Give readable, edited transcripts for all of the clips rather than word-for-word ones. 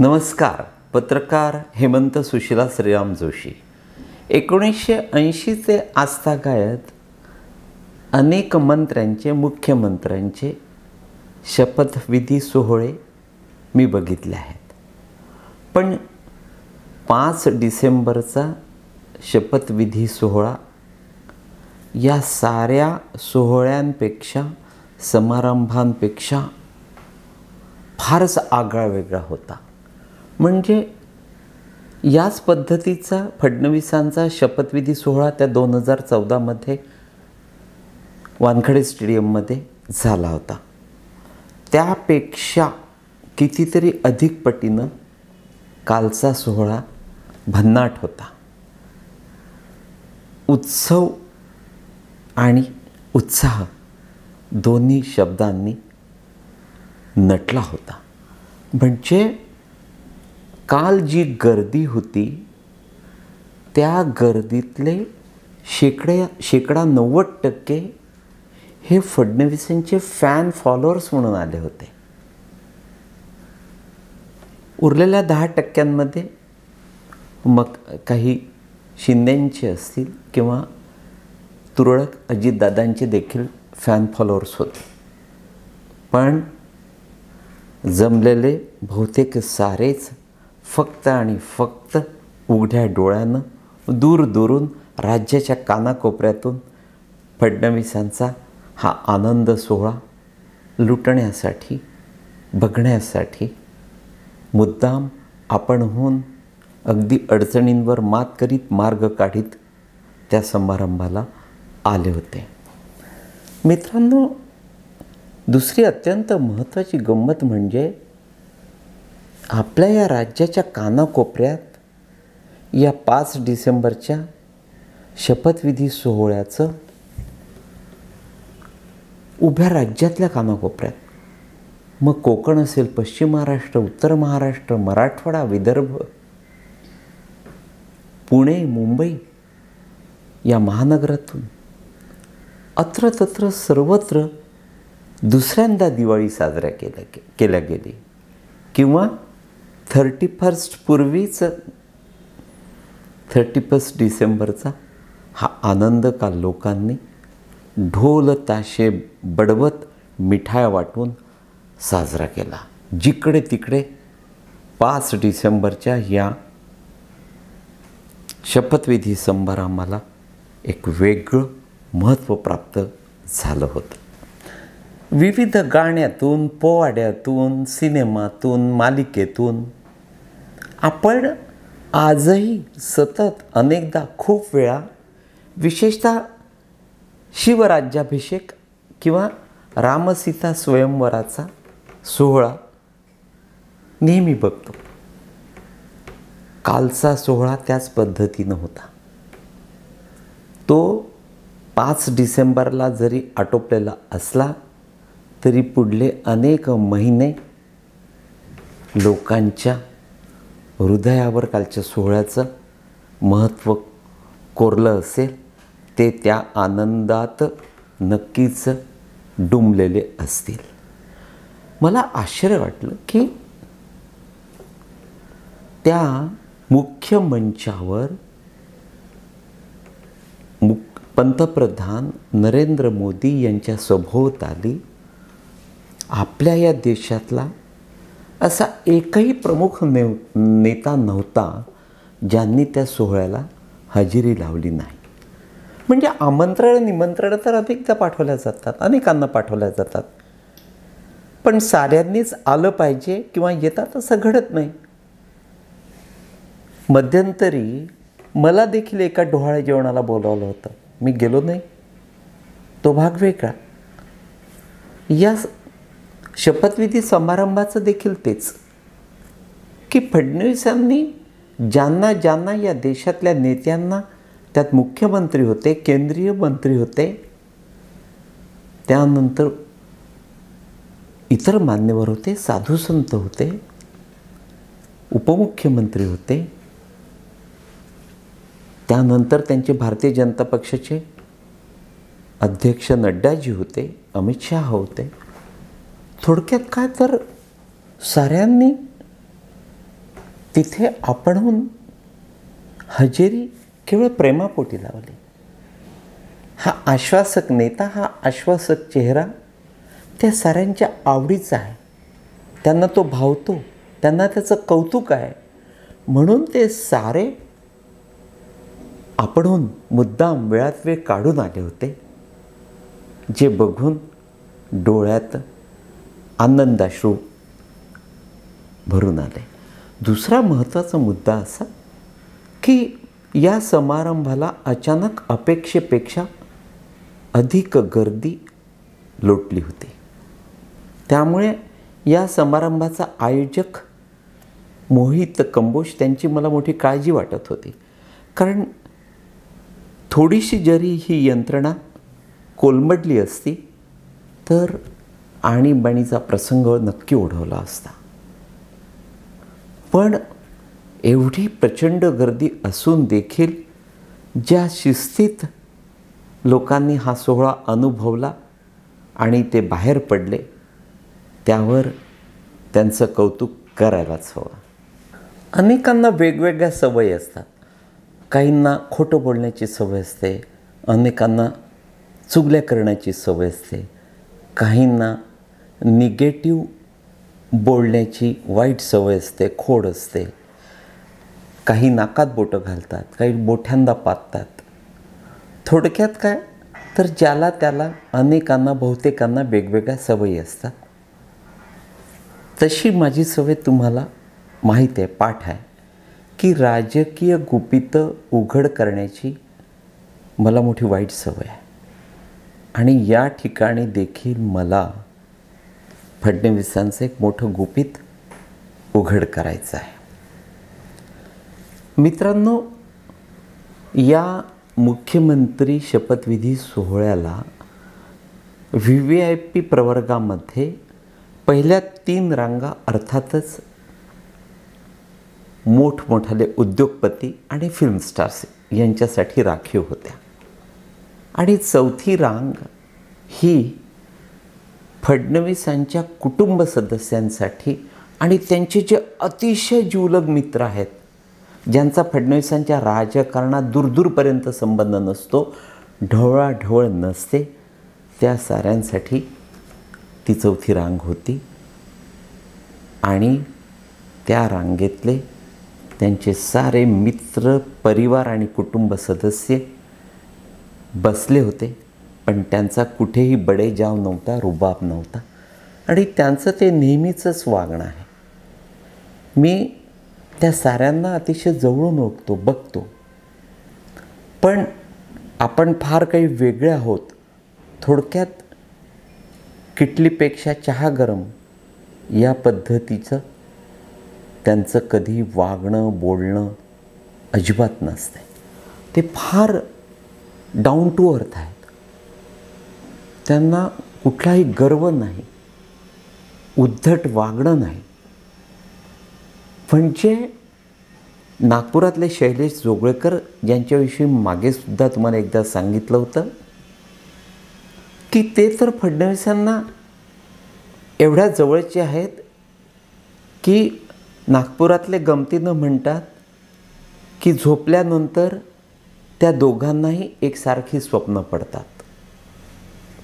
नमस्कार. पत्रकार हेमंत सुशीला श्रीराम जोशी. 1980 ते आजतागायत अनेक मंत्र्यांचे, मुख्यमंत्र्यांचे शपथविधी सोहळे मी बघितले आहेत. पण 5 डिसेंबरचा शपथविधी सोहळा या साऱ्या सोहळ्यांपेक्षा, समारंभांपेक्षा फारच आगळा वेगळा होता. म्हणजे याच पद्धतीचा फडणवीसांचा शपथविधी सोहळा त्या 2014मध्ये वानखेडे स्टेडियममध्ये झाला होता. त्यापेक्षा कितीतरी अधिक पटीनं कालचा सोहळा भन्नाट होता. उत्सव आणि उत्साह दोन्ही शब्दांनी नटला होता. म्हणजे काल जी गर्दी होती त्या गर्दीतले शेकडा 90% हे फडणवीसांचे फॅन फॉलोअर्स म्हणून आले होते. उरलेल्या 10%मध्ये मग काही शिंदेंचे असतील किंवा तुरळक अजितदादांचे देखील फॅन फॉलोअर्स होते. पण जमलेले बहुतेक सारेच फक्त आणि फक्त उघड्या डोळ्यानं दूरदूरून राज्याच्या कानाकोपऱ्यातून फडणवीसांचा हा आनंद सोहळा लुटण्यासाठी, बघण्यासाठी मुद्दाम आपणहून अगदी अडचणींवर मात करीत, मार्ग काढीत त्या समारंभाला आले होते. मित्रांनो, दुसरी अत्यंत महत्त्वाची गंमत म्हणजे आपल्या या राज्याच्या कानाकोपऱ्यात या 5 डिसेंबरच्या शपथविधी सोहळ्याचं उभ्या राज्यातल्या कानाकोपऱ्यात, मग कोकण असेल, पश्चिम महाराष्ट्र, उत्तर महाराष्ट्र, मराठवाडा, विदर्भ, पुणे, मुंबई या महानगरातून अत्र तत्र सर्वत्र दुसऱ्यांदा दिवाळी साजऱ्या केल्या गेली किंवा 31 पूर्वीच 31 डिसेंबरचा हा आनंद काल लोकांनी ढोल ताशे बडवत, मिठाया वाटून साजरा केला. जिकडे तिकडे 5 डिसेंबरच्या या शपथविधी समारंभाला एक वेगळं महत्त्व प्राप्त झालं होतं. विविध गाण्यातून, पोवाड्यातून, सिनेमातून, मालिकेतून आपण आजही सतत अनेकदा खूप वेळा विशेषतः शिवराज्याभिषेक किंवा रामसीता स्वयंवराचा सोहळा नेहमी बघतो. कालचा सोहळा त्याच पद्धतीनं होता. तो 5 डिसेंबरला जरी आटोपलेला असला तरी पुढले अनेक महिने लोकांच्या हृदयावर कालच्या सोहळ्याचं महत्त्व कोरलं असेल. ते त्या आनंदात नक्कीच डुंबलेले असतील. मला आश्चर्य वाटलं की त्या मुख्य मंचावर पंतप्रधान नरेंद्र मोदी यांच्या सभोवताली आपल्या या देशातला असा एकही प्रमुख नेता नव्हता ज्यांनी त्या सोहळ्याला हजेरी लावली नाही. म्हणजे आमंत्रण, निमंत्रण तर अनेकदा पाठवल्या जातात, अनेकांना पाठवल्या जातात, पण साऱ्यांनीच आलं पाहिजे किंवा येतात असं घडत नाही. मध्यंतरी मला देखील एका डोहाळे जेवणाला बोलावलं होतं. मी गेलो नाही. तो भाग वेगळा. या शपथविधी समारंभाचं देखील तेच की फडणवीसांनी ज्यांना या देशातल्या नेत्यांना, त्यात मुख्यमंत्री होते, केंद्रीय मंत्री होते, त्यानंतर इतर मान्यवर होते, साधुसंत होते, उपमुख्यमंत्री होते, त्यानंतर त्यांचे भारतीय जनता पक्षाचे अध्यक्ष नड्डाजी होते, अमित शहा होते. थोडक्यात काय तर साऱ्यांनी तिथे आपणहून हजेरी केवळ प्रेमापोटी लावली. हा आश्वासक नेता, हा आश्वासक चेहरा त्या साऱ्यांच्या आवडीचा आहे. त्यांना तो भावतो, त्यांना त्याचं कौतुक आहे. म्हणून ते सारे आपणहून मुद्दाम वेळात वेळ काढून आले होते, जे बघून डोळ्यात आनंदाश्रू भरून आले. दुसरा महत्त्वाचा मुद्दा असा की या समारंभाला अचानक अपेक्षेपेक्षा अधिक गर्दी लोटली होती. त्यामुळे या समारंभाचा आयोजक मोहित कंबोज त्यांची मला मोठी काळजी वाटत होती. कारण थोडीशी जरी ही यंत्रणा कोलमडली असती तर आणीबाणीचा प्रसंग नक्की ओढवला असता. पण एवढी प्रचंड गर्दी असून देखील ज्या शिस्तीत लोकांनी हा सोहळा अनुभवला आणि ते बाहेर पडले, त्यावर त्यांचं कौतुक करायलाच हवं. अनेकांना वेगवेगळ्या सवयी असतात. काहींना खोटं बोलण्याची सवय असते, अनेकांना चुगल्या करण्याची सवय असते, काहींना निगेटिव्ह बोलण्याची वाईट सवय असते, खोड असते. काही नाकात बोटं घालतात, काही बोठ्यांदा पाततात. थोडक्यात काय तर ज्याला त्याला अनेकांना बहुतेकांना वेगवेगळ्या सवयी असतात. तशी माझी सवय तुम्हाला माहीत आहे, पाठ आहे की राजकीय गुपितं उघड करण्याची मला मोठी वाईट सवय आहे. आणि या ठिकाणी देखील मला फडणवीसांचं एक मोठं गुपित उघड करायचं आहे. मित्रांनो, या मुख्यमंत्री शपथविधी सोहळ्याला VVIP प्रवर्गामध्ये पहिल्या 3 रांगा अर्थातच मोठमोठाले उद्योगपती आणि फिल्म स्टार्स यांच्यासाठी राखीव होत्या. आणि 4थी रांग ही फडणवीसांच्या कुटुंब सदस्यांसाठी आणि त्यांचे जे अतिशय जिवलग मित्र आहेत, ज्यांचा फडणवीसांच्या राजकारणात दूरदूरपर्यंत संबंध नसतो, ढवळाढवळ नसते, त्या साऱ्यांसाठी ती 4थी रांग होती. आणि त्या रांगेतले त्यांचे सारे मित्र, परिवार आणि कुटुंब सदस्य बसले होते. पण त्यांचा कुठेही बडेजाव नव्हता, रुबाब नव्हता. आणि त्यांचं ते नेहमीचंच वागणं आहे. मी त्या साऱ्यांना अतिशय जवळून ओळखतो, बघतो. पण आपण फार काही वेगळे आहोत. थोडक्यात किटलीपेक्षा चहा गरम या पद्धतीचं त्यांचं कधी वागणं, बोलणं अजिबात नसते. ते फार डाऊन टू अर्थ आहेत. त्यांना कुठलाही गर्व नाही, उद्धट वागणं नाही. म्हणजे नागपुरातले शैलेश जोगळेकर, ज्यांच्याविषयी मागेसुद्धा तुम्हाला एकदा सांगितलं होतं की ते तर फडणवीसांना एवढ्या जवळचे आहेत की नागपुरातले गमतीनं म्हणतात की झोपल्यानंतर त्या दोघांनाही एकसारखी स्वप्न पडतात.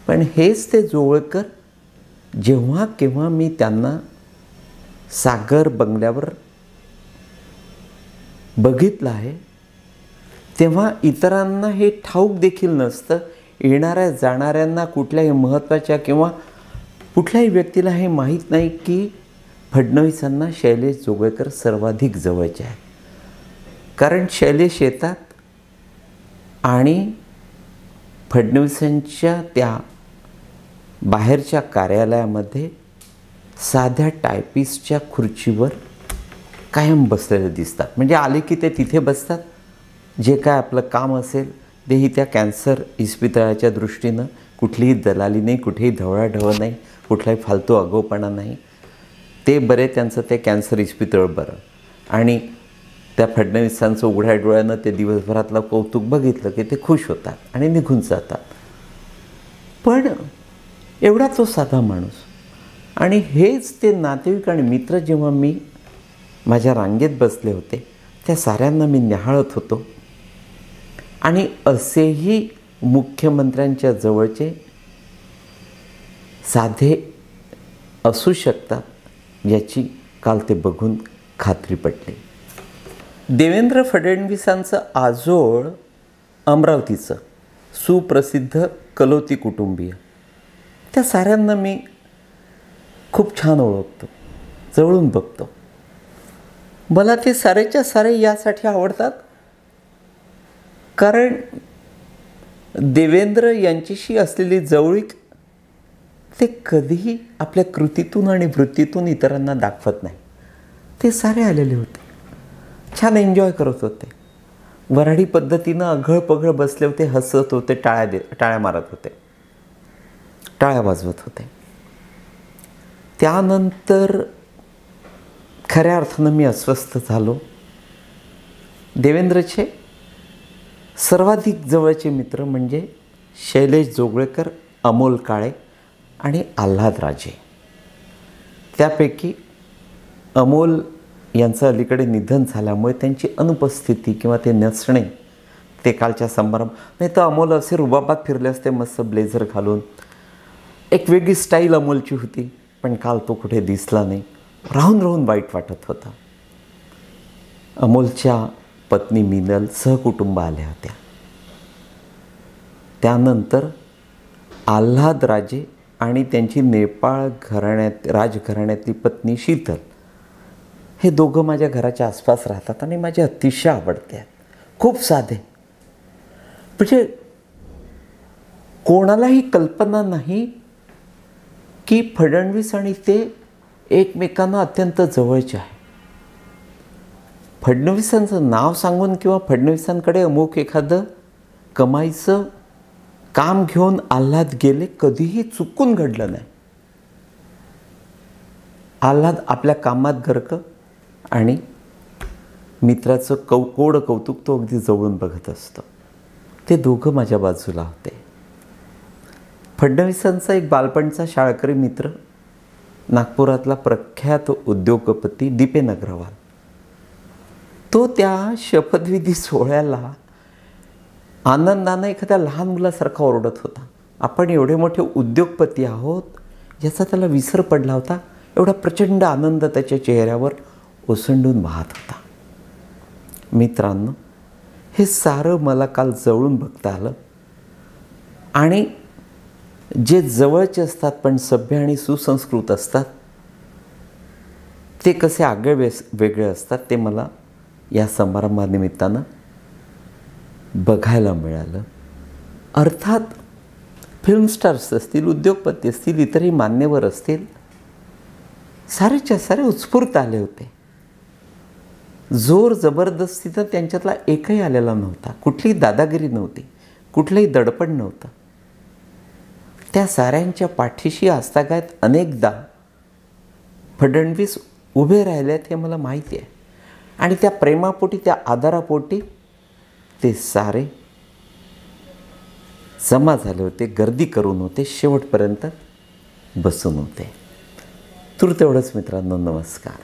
पण हेच ते जोगळेकर, जेव्हा केव्हा मी त्यांना सागर बंगल्यावर बघितलं आहे, तेव्हा इतरांना हे ठाऊक देखील नसतं. येणाऱ्या जाणाऱ्यांना, कुठल्याही महत्त्वाच्या किंवा कुठल्याही व्यक्तीला हे माहीत नाही की फडणवीसांना शैलेश जोगळेकर सर्वाधिक जवळचे आहेत. कारण शैलेश येतात आणि फडणवीसांच्या त्या बाहेरच्या कार्यालयामध्ये साध्या टायपिस्टच्या खुर्चीवर कायम बसलेले दिसतात. म्हणजे आले की ते तिथे बसतात. जे काय आपलं काम असेल तेही त्या कॅन्सर इस्पितळाच्या दृष्टीनं कुठलीही दलाली नाही, कुठेही ढवळाढवळ नाही, कुठलाही फालतू आगाऊपणा नाही. ते बरे, त्यांचं ते कॅन्सर इस्पितळ बरं. आणि त्या फडणवीसांचं उघड्या डोळ्यानं ते दिवसभरातलं कौतुक बघितलं की ते खुश होतात आणि निघून जातात. पण एवढा तो साधा माणूस. आणि हेच ते नातेवाईक आणि मित्र जेव्हा मी माझ्या रांगेत बसले होते त्या साऱ्यांना मी न्याहाळत होतो. आणि असेही मुख्यमंत्र्यांच्या जवळचे साधे असू शकतात याची काल ते बघून खात्री पटली. देवेंद्र फडणवीसांचं आजोळ अमरावतीचं सुप्रसिद्ध कलोती कुटुंबीय, त्या साऱ्यांना मी खूप छान ओळखतो, जवळून बघतो. मला ते सारेच्या सारे यासाठी आवडतात कारण देवेंद्र यांच्याशी असलेली जवळीक ते कधीही आपल्या कृतीतून आणि वृत्तीतून इतरांना दाखवत नाही. ते सारे आलेले होते, छान एन्जॉय करत होते, वऱ्हाडी पद्धतीनं अघळपघळ बसले होते, हसत होते, टाळ्या मारत होते, टाळ्या वाजवत होते. त्यानंतर खऱ्या अर्थानं मी अस्वस्थ झालो. देवेंद्रचे सर्वाधिक जवळचे मित्र म्हणजे शैलेश जोगळेकर, अमोल काळे आणि आल्हादराजे. त्यापैकी अमोल यांचं अलीकडे निधन झाल्यामुळे त्यांची अनुपस्थिती किंवा ते नसणे, ते कालच्या समारंभ, नाही तर अमोल असे रुबाबात फिरले असते मस्त ब्लेझर घालून. एक वेगळी स्टाईल अमोलची होती, पण काल तो कुठे दिसला नाही. राहून राहून वाईट वाटत होता. अमोलच्या पत्नी मिनल सहकुटुंब आल्या होत्या. त्यानंतर आल्हादराजे आणि त्यांची नेपाळ राजघराण्यातली पत्नी शीतल, हे दोघं माझ्या घराच्या आसपास राहतात आणि माझे अतिशय आवडते आहेत. खूप साधे, म्हणजे कोणालाही कल्पना नाही की फडणवीस आणि ते एकमेकांना अत्यंत जवळचे आहे. फडणवीसांचं नाव सांगून किंवा फडणवीसांकडे अमुक एखादं कमाईचं काम घेऊन आल्हाद गेले कधीही चुकून घडलं नाही. आल्हाद आपल्या कामात गर्क आणि मित्राचं कोड कौतुक तो अगदी जवळून बघत असतो. ते दोघं माझ्या बाजूला होते. फडणवीसांचा एक बालपणचा शाळकरी मित्र, नागपुरातला प्रख्यात उद्योगपती दीपेन अग्रवाल, तो त्या शपथविधी सोहळ्याला आनंदानं एखाद्या लहान मुलासारखा ओरडत होता. आपण एवढे मोठे उद्योगपती आहोत याचा त्याला विसर पडला होता. एवढा प्रचंड आनंद त्याच्या चेहऱ्यावर ओसंडून वाहत होता. मित्रांनो, हे सारं मला काल जवळून बघता आलं. आणि जे जवळचे असतात पण सभ्य आणि सुसंस्कृत असतात, ते कसे आगळे वेगळे असतात ते मला या समारंभानिमित्तानं बघायला मिळालं. अर्थात फिल्म स्टार्स असतील, उद्योगपती असतील, इतरही मान्यवर असतील, सारेच्या सारे उत्स्फूर्त आले होते. जोर जबरदस्तीनं त्यांच्यातला एकही आलेला नव्हता. कुठलीही दादागिरी नव्हती, कुठलंही दडपण नव्हतं. त्या साऱ्यांच्या पाठीशी आजतागायत अनेकदा फडणवीस उभे राहिलेत हे मला माहिती आहे. आणि त्या प्रेमापोटी, त्या आदरापोटी ते सारे जमा झाले होते, गर्दी करून होते, शेवटपर्यंत बसून होते. तूर्त एवढंच मित्रांनो, नमस्कार.